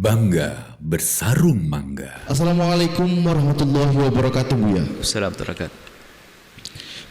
Bangga bersarung mangga. Assalamualaikum warahmatullahi wabarakatuh, Buya. Assalamualaikum.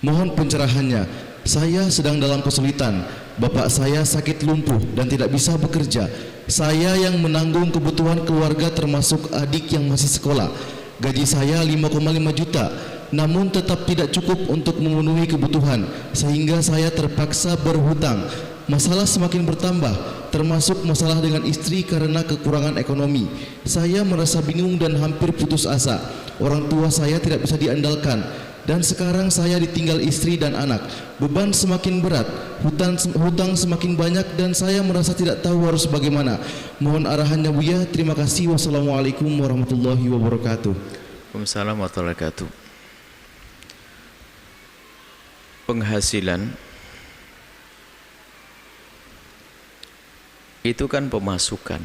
Mohon pencerahannya. Saya sedang dalam kesulitan. Bapak saya sakit lumpuh dan tidak bisa bekerja. Saya yang menanggung kebutuhan keluarga termasuk adik yang masih sekolah. Gaji saya 5,5 juta, namun tetap tidak cukup untuk memenuhi kebutuhan, sehingga saya terpaksa berhutang. Masalah semakin bertambah, termasuk masalah dengan istri karena kekurangan ekonomi. Saya merasa bingung dan hampir putus asa. Orang tua saya tidak bisa diandalkan, dan sekarang saya ditinggal istri dan anak. Beban semakin berat, hutang semakin banyak, dan saya merasa tidak tahu harus bagaimana. Mohon arahannya, Buya. Terima kasih. Wassalamualaikum warahmatullahi wabarakatuh. Waalaikumsalam warahmatullahi wabarakatuh. Penghasilan itu kan pemasukan.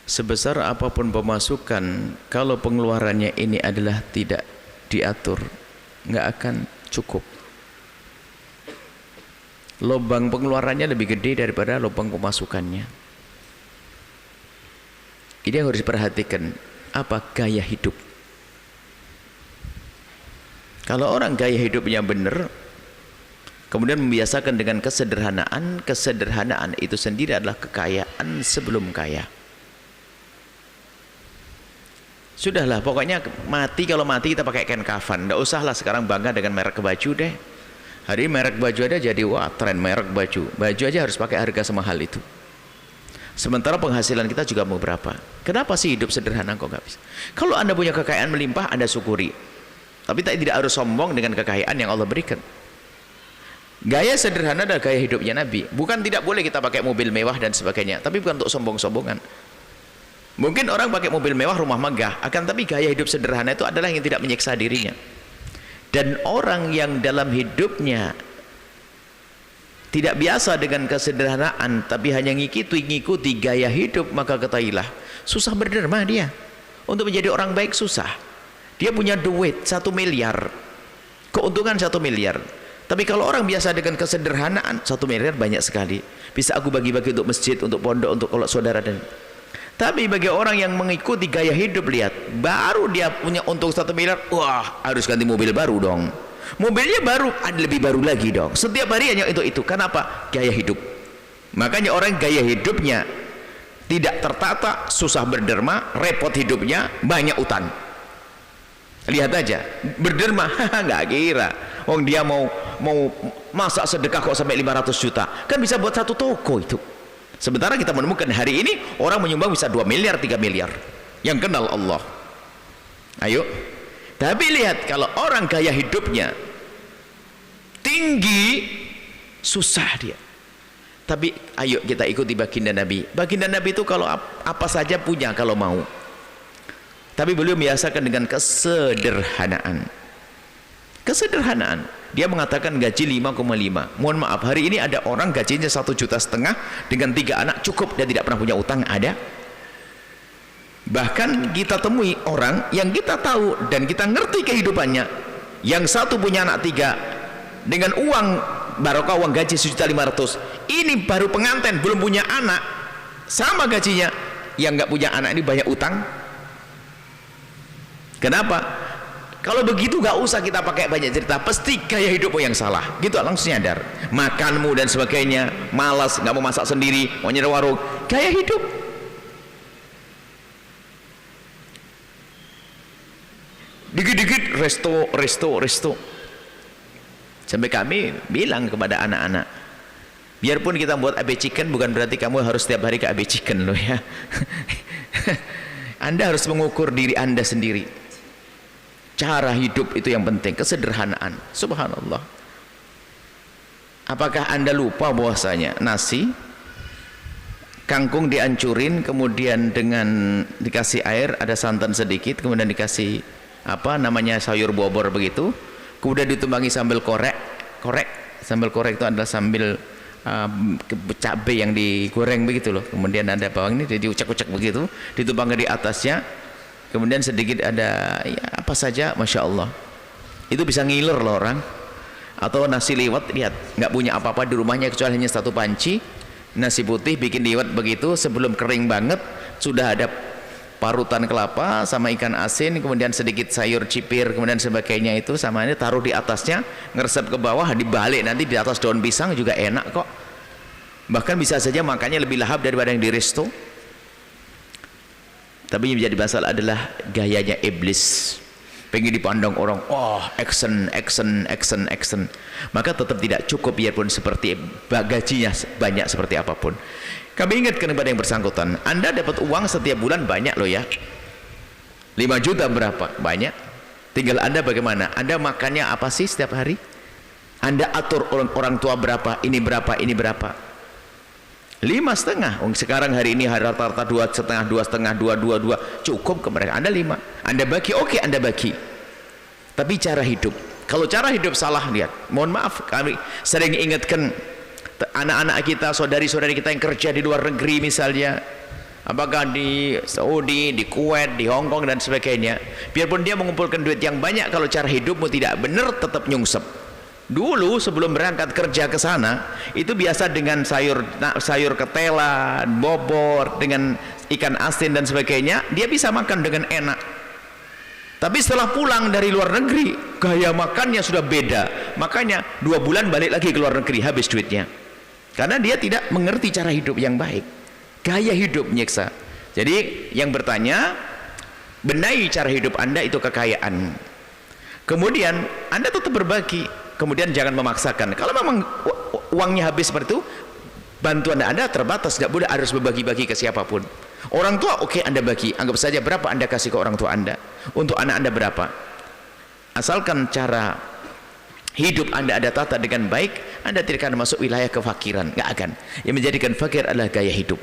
Sebesar apapun pemasukan, kalau pengeluarannya ini adalah tidak diatur, nggak akan cukup. Lubang pengeluarannya lebih gede daripada lubang pemasukannya. Ini yang harus diperhatikan. Apa gaya hidup? Kalau orang gaya hidupnya benar, kemudian membiasakan dengan kesederhanaan, kesederhanaan itu sendiri adalah kekayaan sebelum kaya. Sudahlah, pokoknya mati, kalau mati kita pakai kain kafan. Nggak usahlah sekarang bangga dengan merek baju deh. Hari ini merek baju ada jadi wah tren merek baju. Baju aja harus pakai harga semahal itu. Sementara penghasilan kita juga mau berapa? Kenapa sih hidup sederhana kok nggak bisa? Kalau Anda punya kekayaan melimpah, Anda syukuri. Tapi tidak harus sombong dengan kekayaan yang Allah berikan. Gaya sederhana adalah gaya hidupnya Nabi. Bukan tidak boleh kita pakai mobil mewah dan sebagainya, tapi bukan untuk sombong-sombongan. Mungkin orang pakai mobil mewah, rumah megah, akan tapi gaya hidup sederhana itu adalah yang tidak menyiksa dirinya. Dan orang yang dalam hidupnya tidak biasa dengan kesederhanaan, tapi hanya ngikuti gaya hidup, maka ketahuilah susah berderma dia. Untuk menjadi orang baik susah. Dia punya duit 1 miliar, keuntungan 1 miliar. Tapi kalau orang biasa dengan kesederhanaan, 1 miliar banyak sekali. Bisa aku bagi-bagi untuk masjid, untuk pondok, untuk kalau saudara dan. Tapi bagi orang yang mengikuti gaya hidup, lihat, baru dia punya untung 1 miliar, wah harus ganti mobil baru dong. Mobilnya baru, ada lebih baru lagi dong. Setiap hari hanya itu. Kenapa? Gaya hidup. Makanya orang gaya hidupnya tidak tertata, susah berderma, repot hidupnya, banyak utang. Lihat aja, berderma, nggak kira. Wong dia mau masak sedekah kok sampai 500 juta, kan bisa buat 1 toko itu. Sementara kita menemukan hari ini orang menyumbang bisa 2 miliar, 3 miliar yang kenal Allah. Ayo, tapi lihat kalau orang gaya hidupnya tinggi, susah dia. Tapi ayo kita ikuti baginda Nabi. Baginda Nabi itu kalau apa saja punya kalau mau. Tapi beliau biasakan dengan kesederhanaan. Kesederhanaan. Dia mengatakan gaji 5,5. Mohon maaf, hari ini ada orang gajinya 1,5 juta dengan 3 anak cukup, dia tidak pernah punya utang, ada. Bahkan kita temui orang yang kita tahu dan kita ngerti kehidupannya, yang satu punya anak 3 dengan uang barokah, uang gaji 1,5 juta. Ini baru pengantin, belum punya anak, sama gajinya. Yang nggak punya anak ini banyak utang. Kenapa? Kalau begitu gak usah kita pakai banyak cerita, pasti gaya hidupmu yang salah. Gitu langsung nyadar. Makanmu dan sebagainya, malas, gak mau masak sendiri, mau nyari warung. Gaya hidup. Dikit-dikit resto. Sampai kami bilang kepada anak-anak, biarpun kita buat AB Chicken, bukan berarti kamu harus setiap hari ke AB Chicken loh ya. Anda harus mengukur diri Anda sendiri. Cara hidup itu yang penting, kesederhanaan. Subhanallah. Apakah Anda lupa bahwasanya nasi, kangkung dihancurin, kemudian dengan dikasih air, ada santan sedikit, kemudian dikasih apa namanya sayur bobor begitu, kemudian ditumbangi sambal korek. Sambal korek itu adalah sambal cabai yang digoreng begitu loh. Kemudian ada bawang ini diucek-ucek begitu, ditumbangkan di atasnya. Kemudian sedikit ada ya, apa saja, Masya Allah. Itu bisa ngiler loh orang. Atau nasi liwet, lihat, nggak punya apa-apa di rumahnya kecuali hanya 1 panci. Nasi putih bikin liwet begitu, sebelum kering banget sudah ada parutan kelapa sama ikan asin, kemudian sedikit sayur cipir, kemudian sebagainya itu sama ini taruh di atasnya, ngeresep ke bawah, dibalik nanti di atas daun pisang juga enak kok. Bahkan bisa saja makannya lebih lahap daripada yang di resto. Tapi yang menjadi masalah adalah gayanya iblis. Pengen dipandang orang, oh action. Maka tetap tidak cukup biarpun seperti gajinya banyak seperti apapun. Kami ingatkan kepada yang bersangkutan, Anda dapat uang setiap bulan banyak loh ya. 5 juta berapa? Banyak. Tinggal Anda bagaimana? Anda makannya apa sih setiap hari? Anda atur orang tua berapa, ini berapa, ini berapa. 5,5. Sekarang hari ini rata-rata 2,5, 2,5, 2, cukup ke mereka. Anda 5. Anda bagi, oke Anda bagi. Tapi cara hidup. Kalau cara hidup salah, lihat. Mohon maaf, kami sering ingatkan anak-anak kita, saudari-saudari kita yang kerja di luar negeri misalnya. Apakah di Saudi, di Kuwait, di Hong Kong dan sebagainya. Biarpun dia mengumpulkan duit yang banyak, kalau cara hidupmu tidak benar, tetap nyungsep. Dulu sebelum berangkat kerja ke sana itu biasa dengan sayur ketela, bobor, dengan ikan asin dan sebagainya, dia bisa makan dengan enak. Tapi setelah pulang dari luar negeri, gaya makannya sudah beda. Makanya 2 bulan balik lagi ke luar negeri, habis duitnya. Karena dia tidak mengerti cara hidup yang baik. Gaya hidup nyiksa. Jadi yang bertanya, benahi cara hidup Anda itu kekayaan. Kemudian Anda tetap berbagi. Kemudian jangan memaksakan. Kalau memang uangnya habis seperti itu, bantuan Anda terbatas, nggak boleh harus berbagi-bagi ke siapapun. Orang tua oke Anda bagi, anggap saja berapa Anda kasih ke orang tua Anda, untuk anak Anda berapa. Asalkan cara hidup Anda ada tata dengan baik, Anda tidak akan masuk wilayah kefakiran, nggak akan. Yang menjadikan fakir adalah gaya hidup.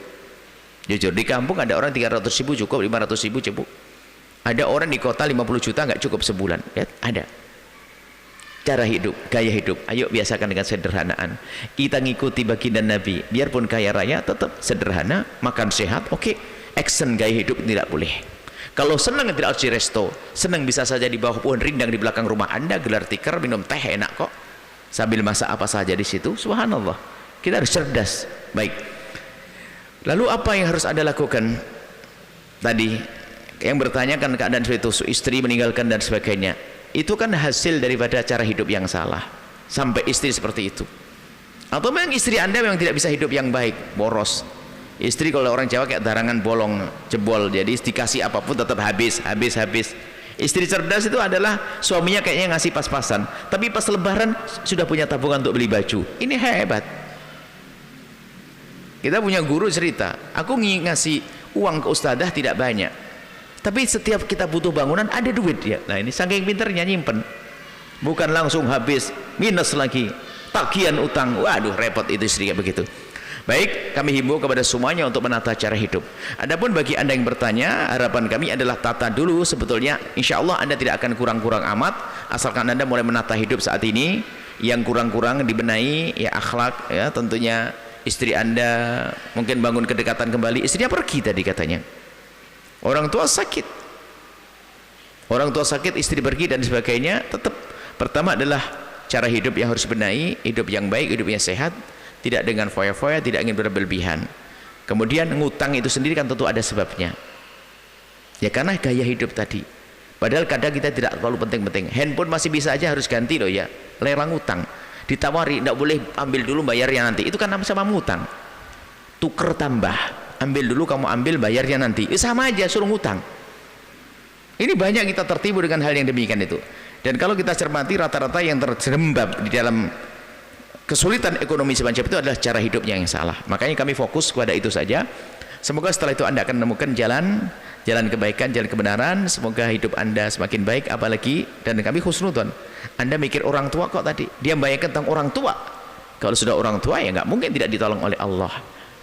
Jujur, di kampung ada orang 300.000 cukup, 500.000 cukup. Ada orang di kota 50 juta nggak cukup sebulan, ya, ada. Cara hidup, gaya hidup, ayo biasakan dengan sederhanaan. Kita ngikuti baginda Nabi, biarpun kaya raya tetap sederhana, makan sehat, oke. Action gaya hidup tidak boleh. Kalau senang tidak harus di resto, senang bisa saja di bawah pohon rindang di belakang rumah Anda, gelar tikar, minum teh enak kok, sambil masak apa saja di situ. Subhanallah, kita harus cerdas. Baik, lalu apa yang harus Anda lakukan? Tadi yang bertanyakan keadaan seperti itu, istri meninggalkan dan sebagainya, itu kan hasil daripada cara hidup yang salah. Sampai istri seperti itu. Atau memang istri Anda memang tidak bisa hidup yang baik, boros. Istri kalau orang Jawa kayak darangan bolong, jebol, jadi dikasih apapun tetap habis. Istri cerdas itu adalah suaminya kayaknya ngasih pas-pasan, tapi pas lebaran sudah punya tabungan untuk beli baju. Ini hebat. Kita punya guru cerita, aku ngasih uang ke ustadzah tidak banyak, tapi setiap kita butuh bangunan ada duit ya. Nah ini saking pinternya nyimpen, bukan langsung habis, minus lagi, tagihan utang. Waduh repot itu istri kayak begitu. Baik, kami himbau kepada semuanya untuk menata cara hidup. Adapun bagi Anda yang bertanya, harapan kami adalah tata dulu. Sebetulnya insya Allah Anda tidak akan kurang-kurang amat, asalkan Anda mulai menata hidup saat ini. Yang kurang-kurang dibenahi ya akhlak, ya tentunya istri Anda mungkin bangun kedekatan kembali. Istrinya pergi tadi katanya, orang tua sakit, istri pergi dan sebagainya. Tetap pertama adalah cara hidup yang harus benahi, hidup yang baik, hidup yang sehat, tidak dengan foya-foya, tidak ingin berlebihan. Kemudian ngutang itu sendiri kan tentu ada sebabnya ya, karena gaya hidup tadi. Padahal kadang kita tidak terlalu penting-penting. Handphone masih bisa aja harus ganti loh ya, lelang utang, ditawari, tidak boleh ambil dulu bayarnya nanti, itu kan sama ngutang. Tuker tambah, ambil dulu kamu ambil bayarnya nanti, sama aja suruh ngutang. Ini banyak kita tertipu dengan hal yang demikian itu. Dan kalau kita cermati rata-rata yang terjerembab di dalam kesulitan ekonomi semacam itu adalah cara hidupnya yang salah. Makanya kami fokus kepada itu saja. Semoga setelah itu Anda akan menemukan jalan kebaikan, jalan kebenaran. Semoga hidup Anda semakin baik. Apalagi, dan kami husnudon, Anda mikir orang tua kok tadi, dia membayangkan tentang orang tua. Kalau sudah orang tua ya nggak mungkin tidak ditolong oleh Allah.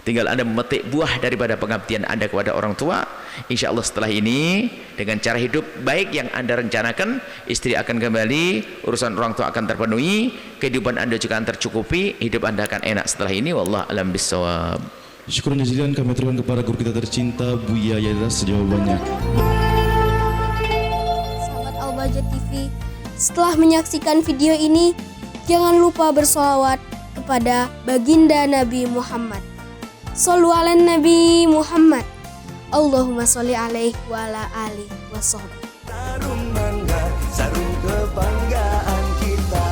Tinggal Anda memetik buah daripada pengabdian Anda kepada orang tua. Insya Allah setelah ini dengan cara hidup baik yang Anda rencanakan, istri akan kembali, urusan orang tua akan terpenuhi, kehidupan Anda juga akan tercukupi, hidup Anda akan enak setelah ini. Wallah alam bisawab. Syukur jazilan kami aturkan kepada guru kita tercinta Buya atas jawabannya. Sahabat Al-Bahjah TV, setelah menyaksikan video ini, jangan lupa bersolawat kepada baginda Nabi Muhammad. Shollu ala Nabi Muhammad. Allahumma sholli alaihi wa ala alihi wa sahbihi. Sarung mangga, sarung kebanggaan kita.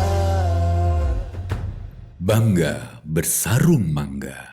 Bangga bersarung mangga.